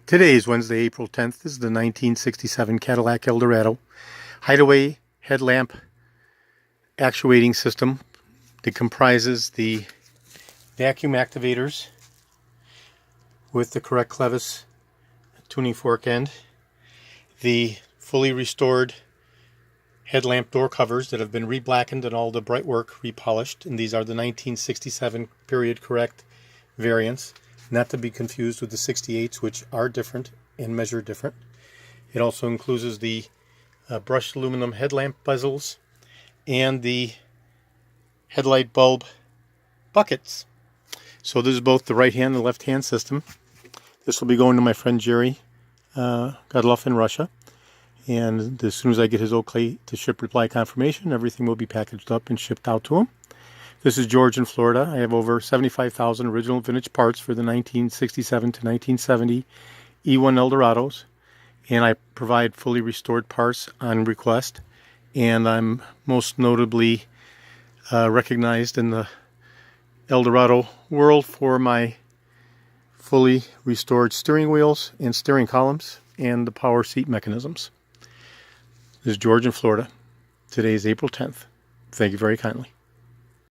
Today is Wednesday, April 10th. This is the 1967 Cadillac Eldorado Hide-a-Way Headlamp actuating system that comprises the vacuum activators with the correct clevis tuning fork end, the fully restored headlamp door covers that have been re-blackened and all the bright work repolished, and these are the 1967 period correct variants, not to be confused with the 68s, which are different and measure different. It also includes the brushed aluminum headlamp bezels and the headlight bulb buckets. So this is both the right hand and left hand system. This will be going to my friend Jerry Godloff in Russia, and as soon as I get his okay to ship reply confirmation, everything will be packaged up and shipped out to him. This is George in Florida. I have over 75,000 original vintage parts for the 1967 to 1970 E1 Eldorados, and I provide fully restored parts on request, and I'm most notably recognized in the Eldorado world for my fully restored steering wheels and steering columns and the power seat mechanisms. This is George in Florida. Today is April 10th. Thank you very kindly.